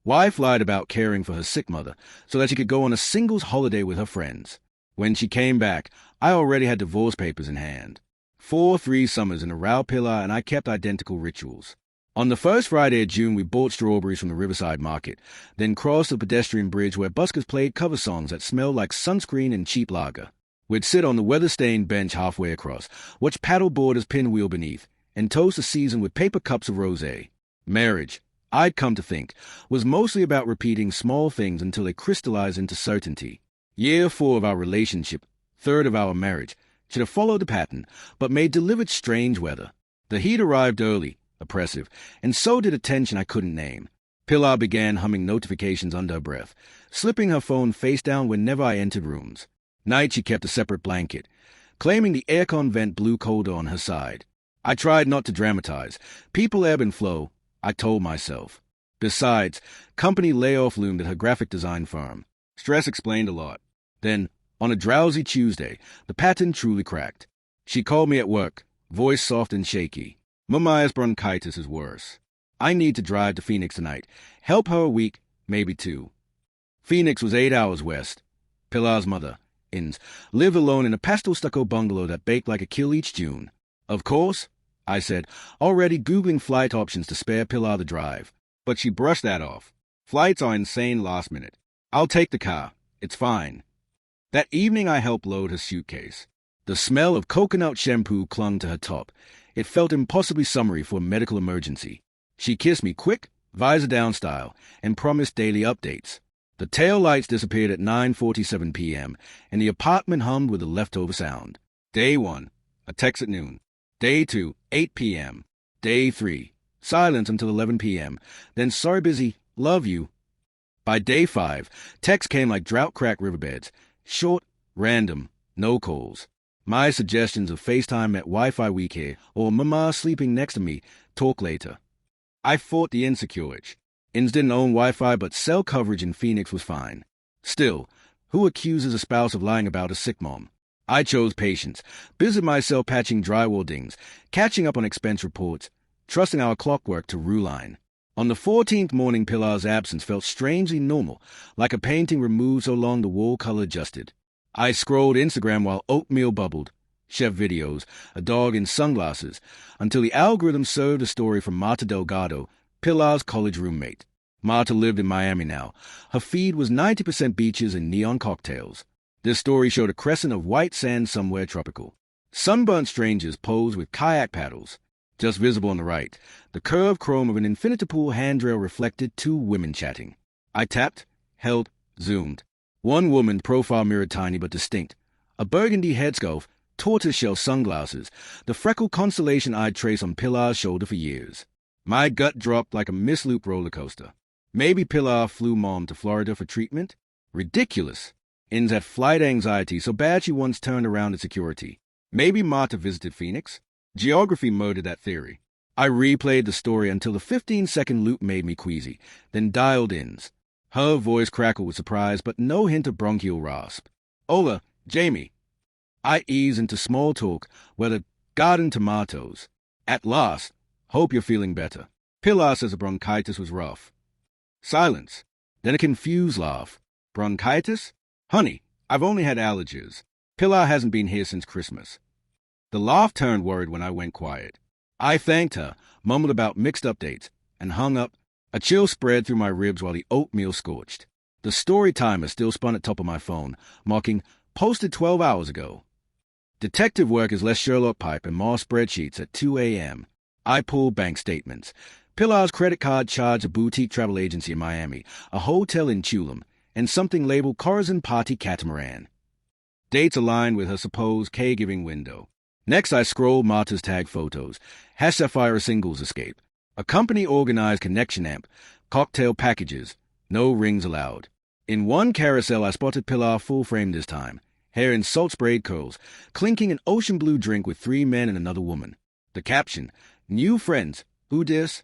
Wife lied about caring for her sick mother so that she could go on a singles holiday with her friends. When she came back, I already had divorce papers in hand. 3 summers in a row pillar, and I kept identical rituals. On the first Friday of June, we bought strawberries from the Riverside Market, then crossed the pedestrian bridge where buskers played cover songs that smelled like sunscreen and cheap lager. We'd sit on the weather-stained bench halfway across, watch paddleboarders pinwheel beneath, and toast the season with paper cups of rosé. Marriage, I'd come to think, was mostly about repeating small things until they crystallized into certainty. Year 4 of our relationship, 3rd of our marriage, should have followed the pattern, but may delivered strange weather. The heat arrived early, oppressive, and so did a tension I couldn't name. Pilar began humming notifications under her breath, slipping her phone face down whenever I entered rooms. Night she kept a separate blanket, claiming the aircon vent blew colder on her side. I tried not to dramatize. People ebb and flow, I told myself. Besides, company layoff loomed at her graphic design firm. Stress explained a lot. Then, on a drowsy Tuesday, the pattern truly cracked. She called me at work, voice soft and shaky. Mama's bronchitis is worse. I need to drive to Phoenix tonight. Help her a week, maybe 2. Phoenix was 8 hours west. Pilar's mother, Inns, lived alone in a pastel stucco bungalow that baked like a kill each June. Of course, I said, already Googling flight options to spare Pilar the drive. But she brushed that off. Flights are insane last minute. I'll take the car. It's fine. That evening I helped load her suitcase. The smell of coconut shampoo clung to her top. It felt impossibly summery for a medical emergency. She kissed me quick, visor down style, and promised daily updates. The tail lights disappeared at 9:47 p.m., and the apartment hummed with a leftover sound. Day 1, a text at noon. Day 2, 8 p.m. Day 3, silence until 11 p.m. Then sorry busy, love you. By day 5, texts came like drought-cracked riverbeds. Short, random, no calls. My suggestions of FaceTime at Wi-Fi week here, or Mama sleeping next to me, talk later. I fought the insecure itch. Inns didn't own Wi-Fi, but cell coverage in Phoenix was fine. Still, who accuses a spouse of lying about a sick mom? I chose patience, busied myself patching drywall dings, catching up on expense reports, trusting our clockwork to Ruline. On the 14th morning, Pilar's absence felt strangely normal, like a painting removed so long the wall color adjusted. I scrolled Instagram while oatmeal bubbled, chef videos, a dog in sunglasses, until the algorithm served a story from Marta Delgado, Pilar's college roommate. Marta lived in Miami now. Her feed was 90% beaches and neon cocktails. This story showed a crescent of white sand somewhere tropical. Sunburnt strangers posed with kayak paddles. Just visible on the right, the curved chrome of an infinity-pool handrail reflected 2 women chatting. I tapped, held, zoomed. One woman, profile mirror tiny but distinct. A burgundy headscarf, tortoiseshell sunglasses, the freckled constellation I'd traced on Pilar's shoulder for years. My gut dropped like a mislooped roller coaster. Maybe Pilar flew Mom to Florida for treatment? Ridiculous. Inns had flight anxiety so bad she once turned around at security. Maybe Marta visited Phoenix? Geography murdered that theory. I replayed the story until the 15-second loop made me queasy, then dialed Inns. Her voice crackled with surprise, but no hint of bronchial rasp. Hola, Jamie. I eased into small talk, whether garden tomatoes. At last. Hope you're feeling better. Pilar says the bronchitis was rough. Silence. Then a confused laugh. Bronchitis? Honey, I've only had allergies. Pilar hasn't been here since Christmas. The laugh turned worried when I went quiet. I thanked her, mumbled about mixed updates, and hung up. A chill spread through my ribs while the oatmeal scorched. The story timer still spun at top of my phone, marking posted 12 hours ago. Detective work is less Sherlock pipe and more spreadsheets at 2 a.m. I pulled bank statements. Pilar's credit card charged a boutique travel agency in Miami, a hotel in Tulum, and something labeled Corazon Party Catamaran. Dates aligned with her supposed caregiving window. Next, I scrolled Marta's tag photos. Sapphire singles escape. A company-organized connection amp. Cocktail packages. No rings allowed. In one carousel, I spotted Pilar full frame this time. Hair in salt-sprayed curls. Clinking an ocean blue drink with 3 men and another woman. The caption, New friends. Who dis?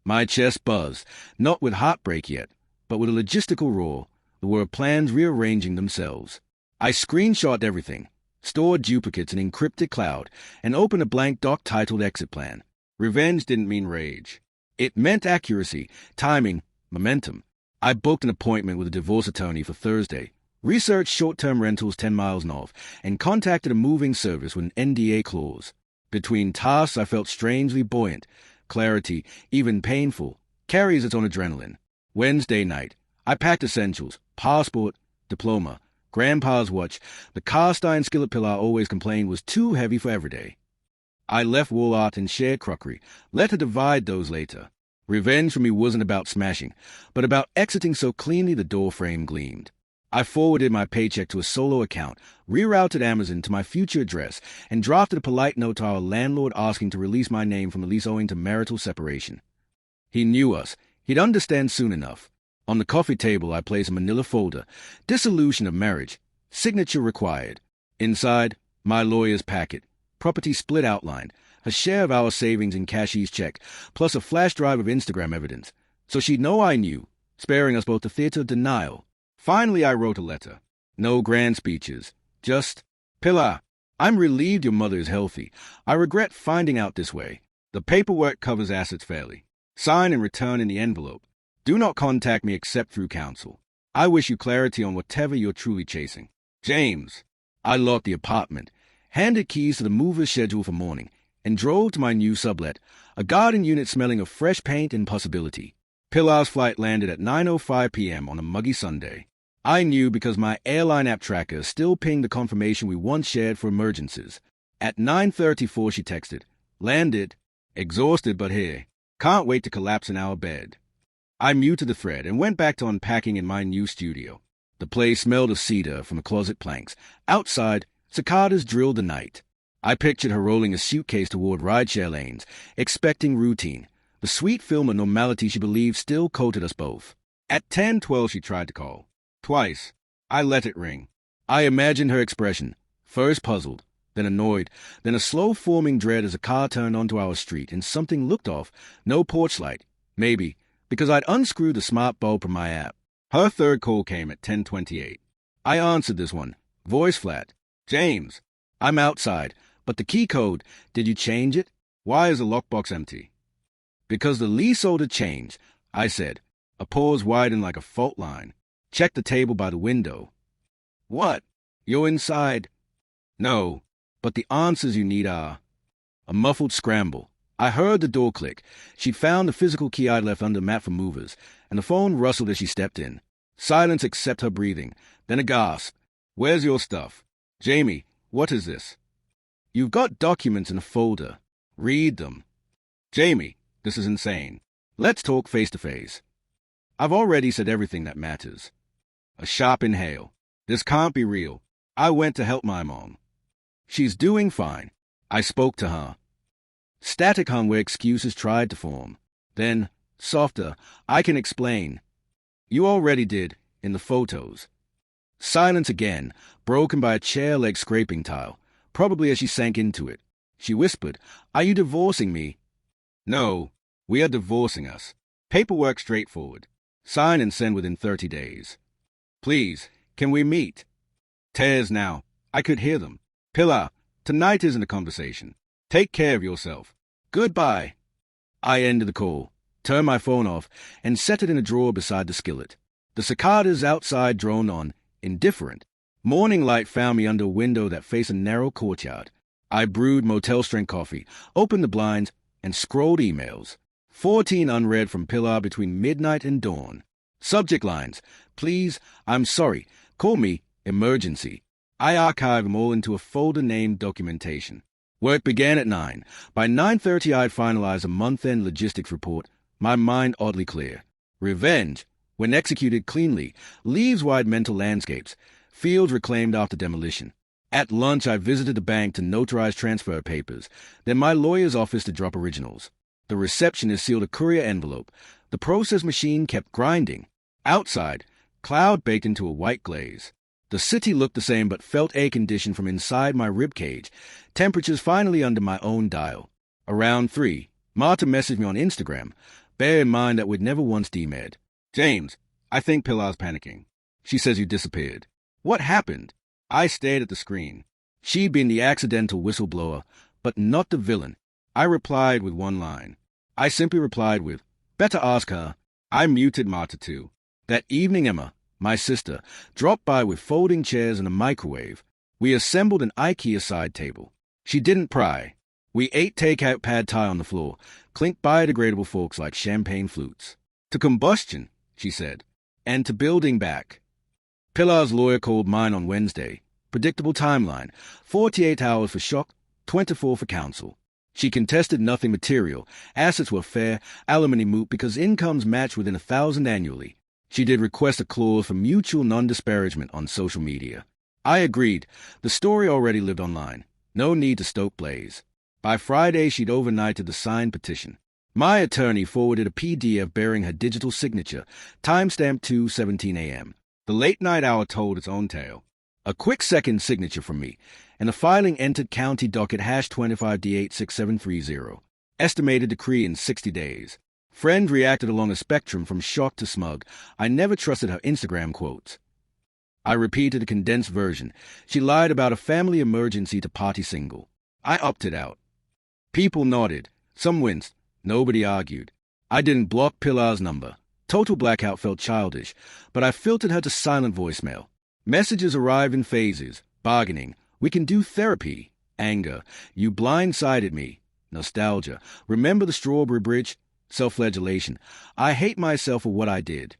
My chest buzzed. Not with heartbreak yet, but with a logistical roar. There were plans rearranging themselves. I screenshot everything. Stored duplicates in encrypted cloud, and opened a blank doc titled Exit Plan. Revenge didn't mean rage. It meant accuracy, timing, Momentum. I booked an appointment with a divorce attorney for Thursday, researched short-term rentals 10 miles north, and contacted a moving service with an NDA clause. Between tasks, I felt strangely buoyant. Clarity, even painful, carries its own adrenaline. Wednesday night, I packed essentials, passport, diploma, grandpa's watch. The cast-iron skillet pillar I always complained was too heavy for everyday. I left wall art and shared crockery. Let her divide those later. Revenge for me wasn't about smashing, but about exiting so cleanly the door frame gleamed. I forwarded my paycheck to a solo account, rerouted Amazon to my future address, and drafted a polite note to our landlord asking to release my name from the lease owing to marital separation. He knew us. He'd understand soon enough. On the coffee table, I placed a manila folder. Dissolution of marriage. Signature required. Inside, my lawyer's packet. Property split outline. A share of our savings in cashier's check, plus a flash drive of Instagram evidence. So she'd know I knew, sparing us both the theater of denial. Finally, I wrote a letter. No grand speeches. Just, Pilar, I'm relieved your mother is healthy. I regret finding out this way. The paperwork covers assets fairly. Sign and return in the envelope. Do not contact me except through counsel. I wish you clarity on whatever you're truly chasing. James. I locked the apartment, handed keys to the mover's schedule for morning, and drove to my new sublet, a garden unit smelling of fresh paint and possibility. Pilar's flight landed at 9:05 p.m. on a muggy Sunday. I knew because my airline app tracker still pinged the confirmation we once shared for emergencies. At 9:34 she texted, landed, exhausted but here. Can't wait to collapse in our bed. I muted the thread and went back to unpacking in my new studio. The place smelled of cedar from the closet planks. Outside, cicadas drilled the night. I pictured her rolling a suitcase toward rideshare lanes, expecting routine, the sweet film of normality she believed still coated us both. At 10:12 she tried to call. Twice. I let it ring. I imagined her expression, first puzzled, then annoyed, then a slow-forming dread as a car turned onto our street and something looked off, no porch light, maybe, because I'd unscrewed the smart bulb from my app. Her third call came at 10:28. I answered this one, voice flat. James, I'm outside. But the key code, did you change it? Why is the lockbox empty? Because the leaseholder changed, I said. A pause widened like a fault line. Check the table by the window. What? You're inside? No, but the answers you need are. A muffled scramble. I heard the door click. She'd found the physical key I'd left under the mat for movers, and the phone rustled as she stepped in. Silence except her breathing. Then a gasp. Where's your stuff? Jamie, what is this? You've got documents in a folder. Read them. Jamie, this is insane. Let's talk face to face. I've already said everything that matters. A sharp inhale. This can't be real. I went to help my mom. She's doing fine. I spoke to her. Static hung where excuses tried to form. Then, softer, I can explain. You already did, in the photos. Silence again, broken by a chair leg scraping tile. Probably as she sank into it. She whispered, Are you divorcing me? No, we are divorcing us. Paperwork straightforward. Sign and send within 30 days. Please, can we meet? Tears now. I could hear them. Pilar, tonight isn't a conversation. Take care of yourself. Goodbye. I ended the call, turned my phone off, and set it in a drawer beside the skillet. The cicadas outside droned on, indifferent. Morning light found me under a window that faced a narrow courtyard. I brewed motel-strength coffee, opened the blinds, and scrolled emails. 14 unread from Pilar between midnight and dawn. Subject lines, please, I'm sorry, call me, emergency. I archived them all into a folder named documentation. Work began at 9. By 9:30 I'd finalized a month-end logistics report, my mind oddly clear. Revenge, when executed cleanly, leaves wide mental landscapes, fields reclaimed after demolition. At lunch, I visited the bank to notarize transfer papers, then my lawyer's office to drop originals. The receptionist sealed a courier envelope. The process machine kept grinding. Outside, cloud baked into a white glaze. The city looked the same but felt air-conditioned from inside my ribcage, temperatures finally under my own dial. Around 3, Marta messaged me on Instagram. Bear in mind that we'd never once DM'd. James, I think Pilar's panicking. She says you disappeared. What happened? I stared at the screen. She'd been the accidental whistleblower, but not the villain. I replied with one line. I simply replied with, better ask her. I muted Marta too. That evening Emma, my sister, dropped by with folding chairs and a microwave. We assembled an IKEA side table. She didn't pry. We ate takeout pad thai on the floor, clinked biodegradable forks like champagne flutes. To combustion, she said, and to building back. Pilar's lawyer called mine on Wednesday. Predictable timeline, 48 hours for shock, 24 for counsel. She contested nothing material. Assets were fair, alimony moot because incomes matched within 1,000 annually. She did request a clause for mutual non-disparagement on social media. I agreed. The story already lived online. No need to stoke blaze. By Friday, she'd overnighted the signed petition. My attorney forwarded a PDF bearing her digital signature, timestamp 2:17 a.m. The late-night hour told its own tale. A quick second signature from me, and the filing entered county docket #25D86730. Estimated decree in 60 days. Friend reacted along a spectrum from shocked to smug. I never trusted her Instagram quotes. I repeated a condensed version. She lied about a family emergency to party single. I opted out. People nodded. Some winced. Nobody argued. I didn't block Pilar's number. Total blackout felt childish, but I filtered her to silent voicemail. Messages arrived in phases. Bargaining. We can do therapy. Anger. You blindsided me. Nostalgia. Remember the Strawberry Bridge? Self-flagellation. I hate myself for what I did.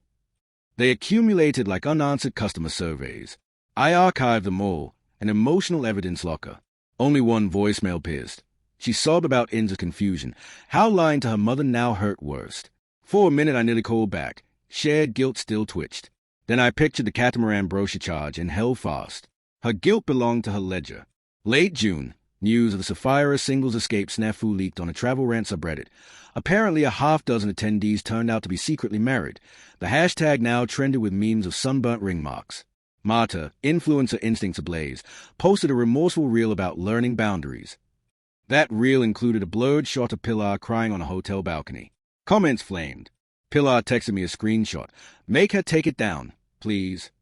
They accumulated like unanswered customer surveys. I archived them all, an emotional evidence locker. Only one voicemail pierced. She sobbed about Inza's confusion. How lying to her mother now hurt worst. For a minute I nearly called back. Shared guilt still twitched. Then I pictured the catamaran brochure charge and held fast. Her guilt belonged to her ledger. Late June, news of the Sapphira singles escape snafu leaked on a travel rant subreddit. Apparently a half-dozen attendees turned out to be secretly married. The hashtag now trended with memes of sunburnt ring marks. Marta, influencer instincts ablaze, posted a remorseful reel about learning boundaries. That reel included a blurred shot of Pilar crying on a hotel balcony. Comments flamed. Pilar texted me a screenshot. Make her take it down, please.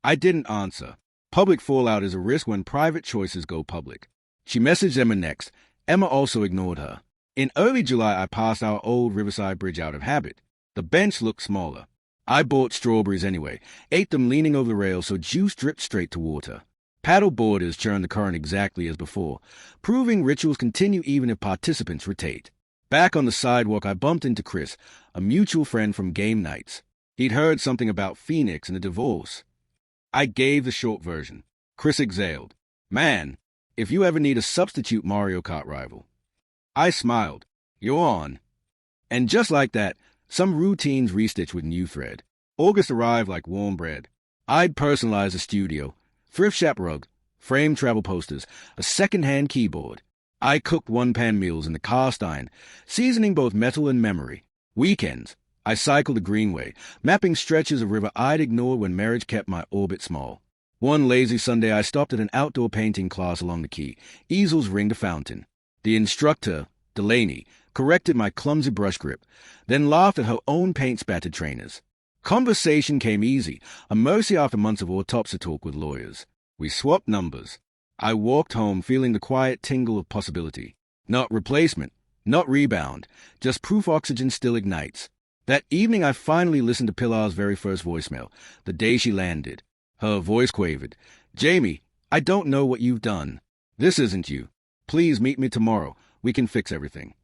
I didn't answer. Public fallout is a risk when private choices go public. She messaged Emma next. Emma also ignored her. In early July, I passed our old Riverside Bridge out of habit. The bench looked smaller. I bought strawberries anyway, ate them leaning over the rail so juice dripped straight to water. Paddle boarders churned the current exactly as before, proving rituals continue even if participants rotate. Back on the sidewalk, I bumped into Chris, a mutual friend from game nights. He'd heard something about Phoenix and a divorce. I gave the short version. Chris exhaled. Man, if you ever need a substitute Mario Kart rival. I smiled. You're on. And just like that, some routines restitched with new thread. August arrived like warm bread. I'd personalized the studio, thrift shop rug, framed travel posters, a second-hand keyboard. I cooked one-pan meals in the cast iron, seasoning both metal and memory. Weekends, I cycled the Greenway, mapping stretches of river I'd ignored when marriage kept my orbit small. One lazy Sunday, I stopped at an outdoor painting class along the quay. Easels ringed a fountain. The instructor, Delaney, corrected my clumsy brush grip, then laughed at her own paint-spattered trainers. Conversation came easy, a mercy after months of autopsy talk with lawyers. We swapped numbers. I walked home feeling the quiet tingle of possibility. Not replacement, not rebound, just proof oxygen still ignites. That evening I finally listened to Pilar's very first voicemail, the day she landed. Her voice quavered. Jamie, I don't know what you've done. This isn't you. Please meet me tomorrow. We can fix everything.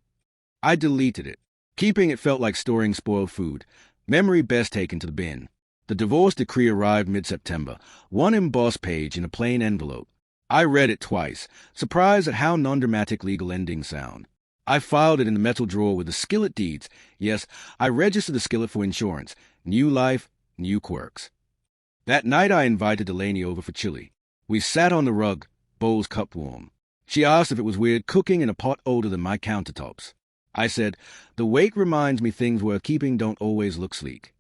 I deleted it. Keeping it felt like storing spoiled food. Memory best taken to the bin. The divorce decree arrived mid-September, one embossed page in a plain envelope. I read it twice, surprised at how non-dramatic legal endings sound. I filed it in the metal drawer with the skillet deeds. Yes, I registered the skillet for insurance. New life, new quirks. That night I invited Delaney over for chili. We sat on the rug, bowls cupped warm. She asked if it was weird cooking in a pot older than my countertops. I said, the wake reminds me things worth keeping don't always look sleek.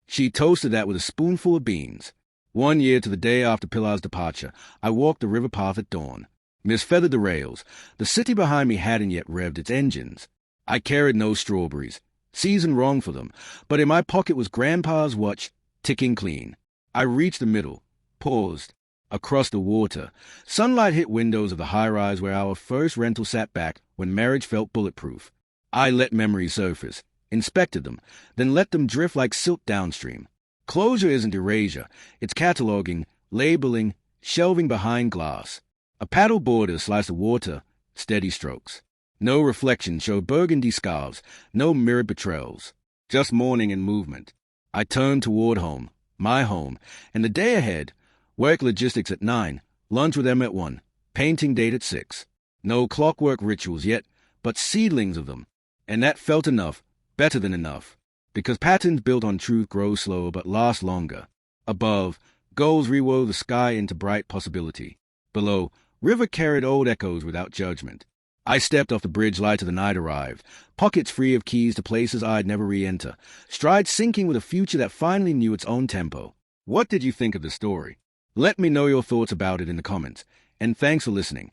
She toasted that with a spoonful of beans. 1 year to the day after Pilar's departure, I walked the river path at dawn. Misfeathered the rails. The city behind me hadn't yet revved its engines. I carried no strawberries. Season wrong for them. But in my pocket was Grandpa's watch, ticking clean. I reached the middle, paused. Across the water, sunlight hit windows of the high-rise where our first rental sat back when marriage felt bulletproof. I let memories surface. inspected them, then let them drift like silt downstream. Closure isn't erasure, it's cataloging, labeling, shelving behind glass. A paddle boarder slice of water, steady strokes. No reflections show burgundy scarves, no mirrored betrayals. Just mourning and movement. I turn toward home, my home, and the day ahead, work logistics at 9, lunch with them at 1, painting date at 6. No clockwork rituals yet, but seedlings of them. And that felt enough, better than enough, because patterns built on truth grow slower but last longer. Above, goals rewove the sky into bright possibility. Below, river carried old echoes without judgment. I stepped off the bridge light of the night arrived, pockets free of keys to places I'd never re-enter, stride syncing with a future that finally knew its own tempo. What did you think of the story? Let me know your thoughts about it in the comments, and thanks for listening.